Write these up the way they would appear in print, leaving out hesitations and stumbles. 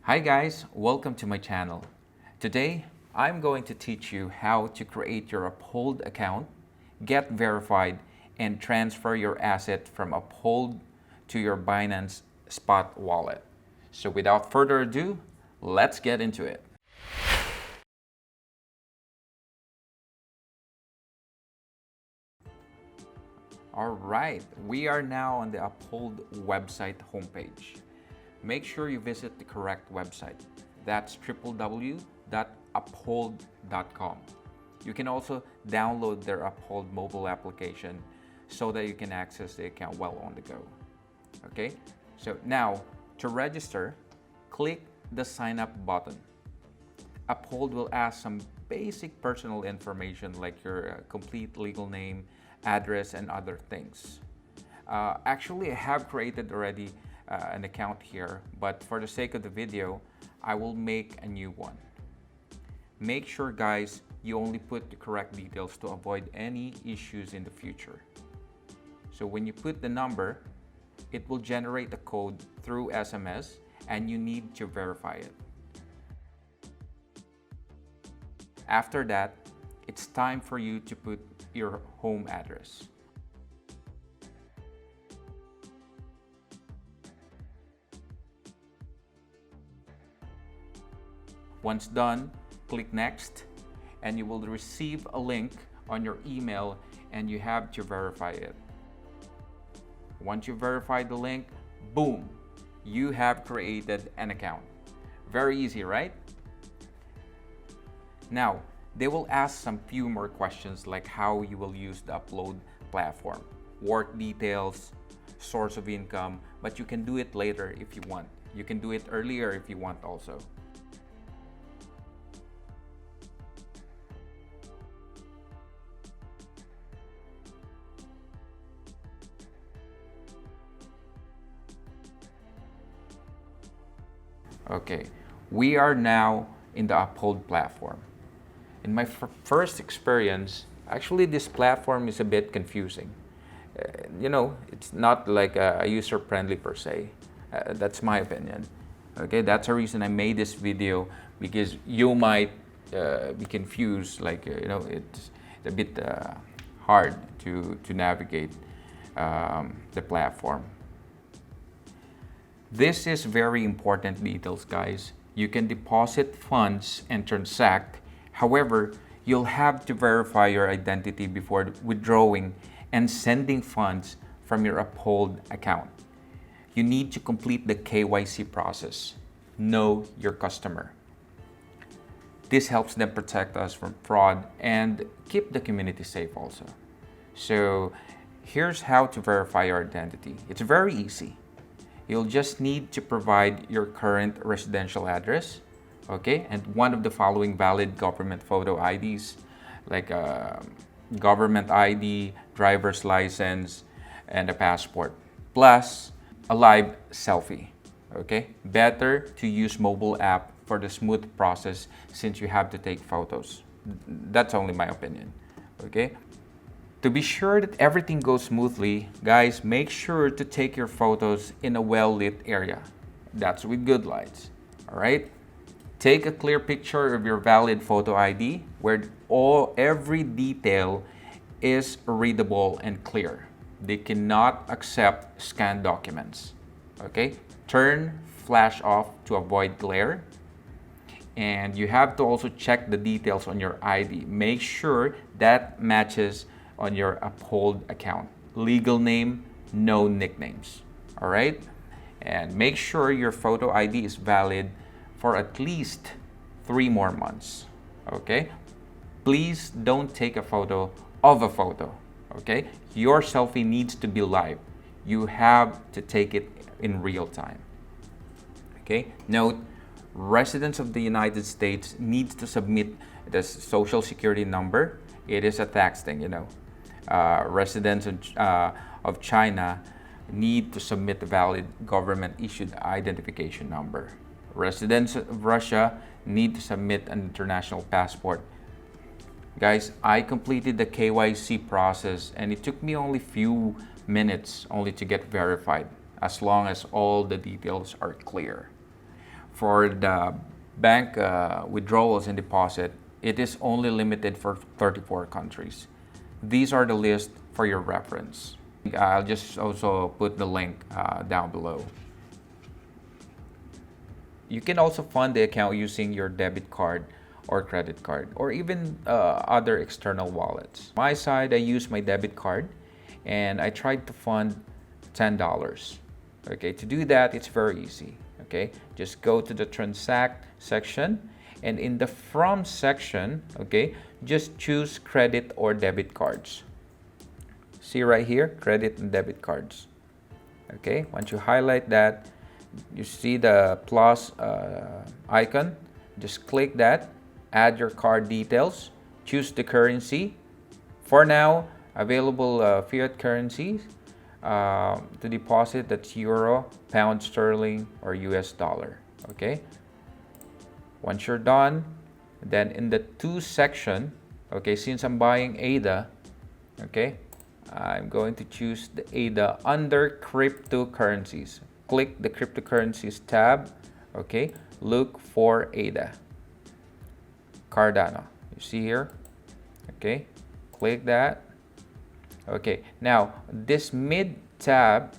Hi guys, welcome to my channel. Today, I'm going to teach you how to create your Uphold account, get verified, and transfer your asset from Uphold to your Binance Spot wallet. So without further ado, let's get into it. All right, we are now on the Uphold website homepage. Make sure you visit the correct website. That's www.uphold.com. You can also download their Uphold mobile application so that you can access the account while on the go. Okay, so now to register, click the sign up button. Uphold will ask some basic personal information like your complete legal name, address, and other things. Actually, I have created already an account here, but for the sake of the video, I will make a new one. Make sure, guys, you only put the correct details to avoid any issues in the future. So when you put the number, it will generate a code through SMS and you need to verify it. After that, it's time for you to put your home address. Once done, click Next, and you will receive a link on your email and you have to verify it. Once you verify the link, boom, you have created an account. Very easy, right? Now, they will ask some few more questions like how you will use the Uphold platform, work details, source of income, but you can do it later if you want. You can do it earlier if you want also. Okay, we are now in the Uphold platform. In my first experience, actually this platform is a bit confusing. It's not like a user-friendly per se. That's my opinion. Okay, that's the reason I made this video, because you might be confused, it's a bit hard to navigate the platform. This is very important details, guys. You can deposit funds and transact. However, you'll have to verify your identity before withdrawing and sending funds from your Uphold account. You need to complete the KYC process. Know your customer. This helps them protect us from fraud and keep the community safe also. So here's how to verify your identity. It's very easy. You'll just need to provide your current residential address, okay, and one of the following valid government photo IDs, like a government ID, driver's license, and a passport, plus a live selfie, okay? Better to use mobile app for the smooth process since you have to take photos. That's only my opinion, okay? To be sure that everything goes smoothly, guys, make sure to take your photos in a well-lit area. That's with good lights, all right? Take a clear picture of your valid photo ID where every detail is readable and clear. They cannot accept scanned documents, okay? Turn flash off to avoid glare. And you have to also check the details on your ID. Make sure that matches on your Uphold account. Legal name, no nicknames, all right? And make sure your photo ID is valid for at least 3 more months, okay? Please don't take a photo of a photo, okay? Your selfie needs to be live. You have to take it in real time, okay? Note, residents of the United States needs to submit the social security number. It is a tax thing, residents of China need to submit a valid government-issued identification number. Residents of Russia need to submit an international passport. Guys, I completed the KYC process and it took me only few minutes only to get verified, as long as all the details are clear. For the bank withdrawals and deposit, it is only limited for 34 countries. These are the list for your reference. I'll just also put the link down below. You can also fund the account using your debit card or credit card, or even other external wallets. On my side, I use my debit card and I tried to fund $10. Okay, to do that, it's very easy. Okay, just go to the transact section, and in the from section, okay, just choose credit or debit cards. See right here, credit and debit cards. Okay, once you highlight that, you see the plus icon, just click that, add your card details, choose the currency. For now, available fiat currencies to deposit, that's euro, pound sterling, or US dollar. Okay, once you're done, then in the to section, okay, since I'm buying ADA, okay, I'm going to choose the ADA under cryptocurrencies. Click the cryptocurrencies tab. Okay, look for ADA Cardano. You see here. Okay, click that. Okay, now this mid tab,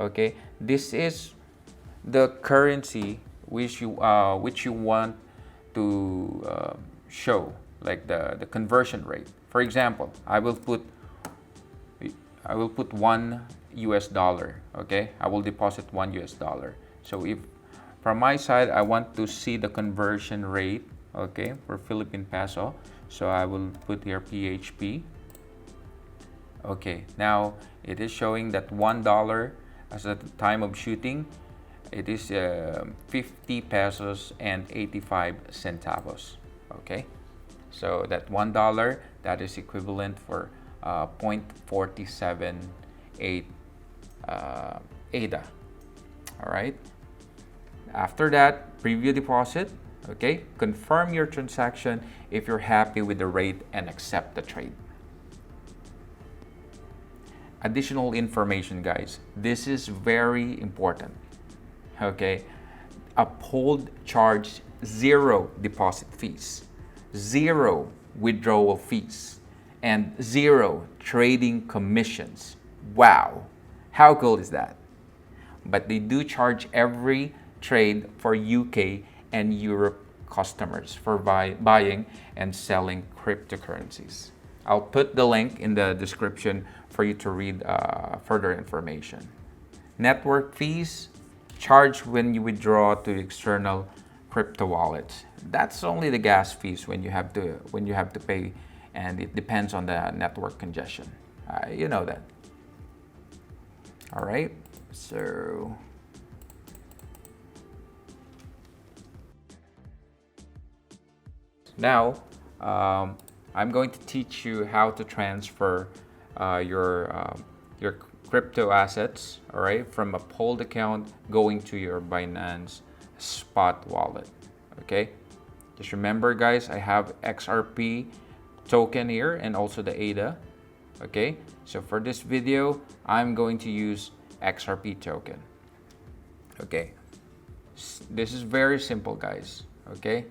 okay, this is the currency which you want to show, like the conversion rate. For example, I will put $1. Okay, I will deposit $1. So if from my side I want to see the conversion rate, okay, for Philippine peso, so I will put here PHP. Okay, now it is showing that $1 as at the time of shooting, it is 50 pesos and 85 centavos. Okay, so that $1, that is equivalent for 0.478 ADA. All right, after that, preview deposit. Okay, confirm your transaction if you're happy with the rate and accept the trade. Additional information, guys, this is very important. Okay, Uphold charge 0 deposit fees, 0 withdrawal fees, and 0 trading commissions. Wow, how cool is that? But they do charge every trade for UK and Europe customers for buying and selling cryptocurrencies. I'll put the link in the description for you to read further information. Network fees charged when you withdraw to external crypto wallets. That's only the gas fees when you have to pay, and it depends on the network congestion. You know that. All right. So now I'm going to teach you how to transfer your crypto assets, all right, from a Uphold account going to your Binance spot wallet. Okay, just remember, guys, I have XRP token here and also the ADA. Okay, so for this video, I'm going to use XRP token. Okay, this is very simple, guys. Okay,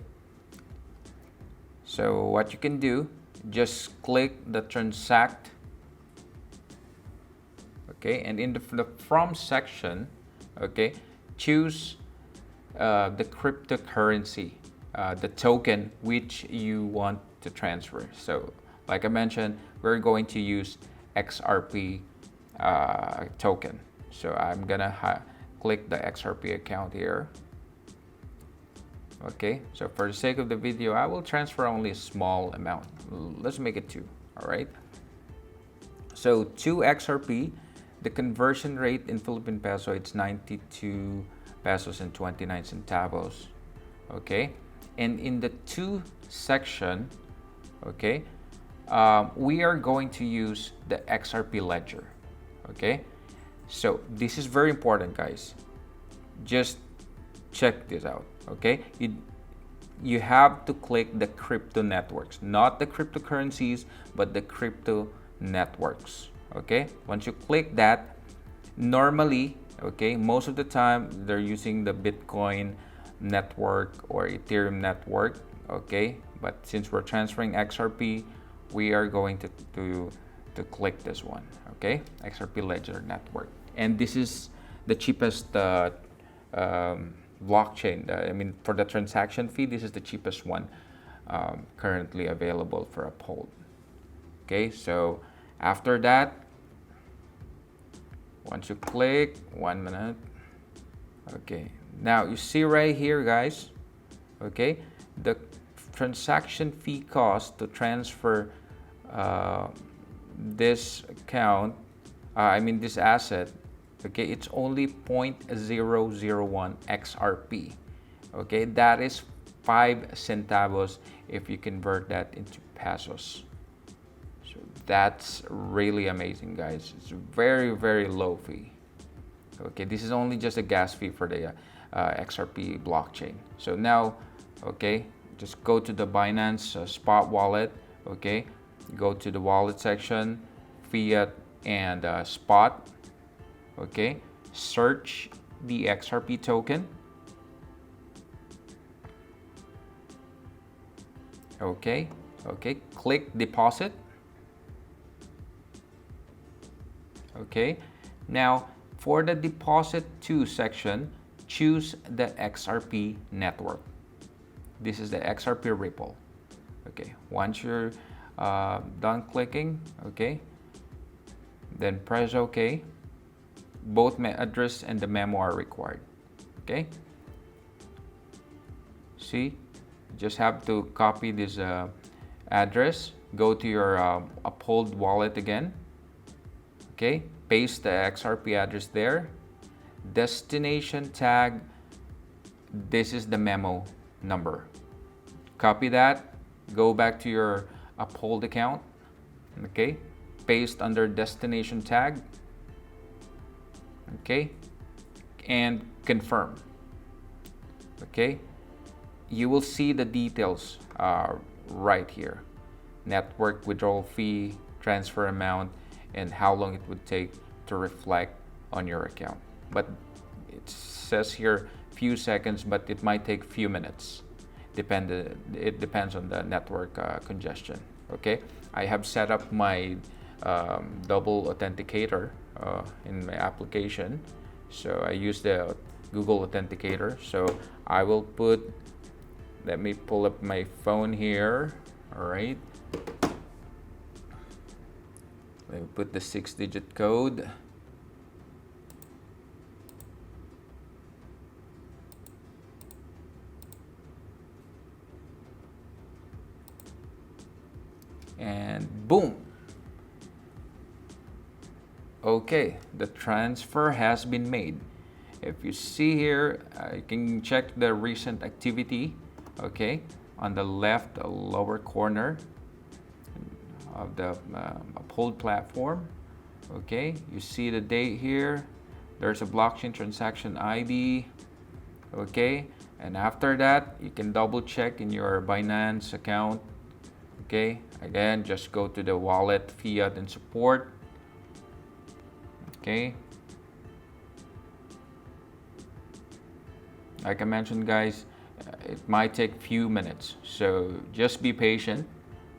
so what you can do, just click the transact. Okay, and in the from section, okay, choose the cryptocurrency, the token which you want to transfer. So like I mentioned, we're going to use XRP token. So I'm gonna click the XRP account here. Okay, so for the sake of the video, I will transfer only a small amount. Let's make it 2, all right? So 2 XRP, the conversion rate in Philippine peso, it's 92 pesos and 29 centavos, okay? And in the to section, okay, we are going to use the XRP ledger, okay? So this is very important, guys. Just check this out, okay? You have to click the crypto networks, not the cryptocurrencies, but the crypto networks, okay? Once you click that, normally, okay, most of the time they're using the Bitcoin network or Ethereum network, okay? But since we're transferring XRP, we are going to click this one, okay? XRP Ledger Network. And this is the cheapest blockchain. I mean, for the transaction fee, this is the cheapest one currently available for Uphold. Okay, so after that, once you click, 1 minute. Okay, now you see right here, guys, okay, the transaction fee cost to transfer this account, this asset, okay, it's only 0.001 XRP. Okay, that is 5 centavos if you convert that into pesos. So that's really amazing, guys. It's a very, very low fee. Okay, this is only just a gas fee for the XRP blockchain. So now, okay, just go to the Binance spot wallet. Okay, go to the wallet section, fiat and spot. Okay, search the XRP token. Okay, click deposit. Okay, now for the deposit to section, choose the XRP network. This is the XRP Ripple. Okay, once you're done clicking, okay, then press OK. Both address and the memo are required. Okay, see, just have to copy this address, go to your Uphold wallet again. Okay, paste the XRP address there, destination tag, this is the memo number, copy that, go back to your Uphold account. Okay, paste under destination tag. Okay, and confirm. Okay, you will see the details right here: network withdrawal fee, transfer amount, and how long it would take to reflect on your account. But it says here few seconds, but it might take few minutes. It depends on the network congestion. Okay, I have set up my double authenticator in my application, so I use the Google Authenticator. So I will put, let me pull up my phone here. All right, let me put the 6-digit code. And boom. Okay, the transfer has been made. If you see here, you can check the recent activity, okay, on the left lower corner of the Uphold platform. Okay, you see the date here. There's a blockchain transaction ID. Okay, and after that, you can double check in your Binance account. Okay, again, just go to the wallet, fiat, and support. Okay, like I mentioned, guys, it might take few minutes, so just be patient.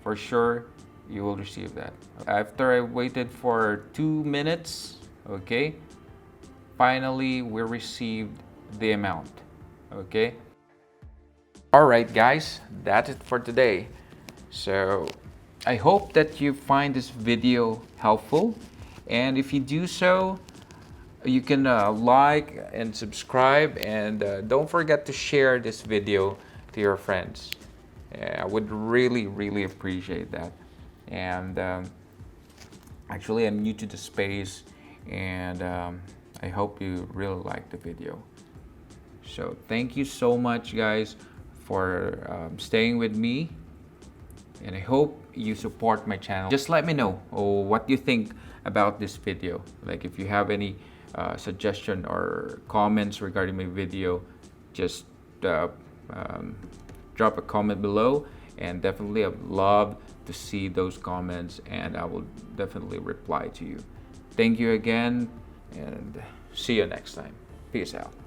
For sure, you will receive that. After I waited for 2 minutes, okay, finally we received the amount. Okay, all right, guys, that's it for today. So I hope that you find this video helpful, and if you do so, you can like and subscribe, and don't forget to share this video to your friends. I would really appreciate that. And actually, I'm new to the space, and I hope you really like the video. So thank you so much, guys, for staying with me, and I hope you support my channel. Just let me know what you think about this video. Like, if you have any suggestion or comments regarding my video, just drop a comment below, and definitely I'd love to see those comments, and I will definitely reply to you. Thank you again, and see you next time. Peace out.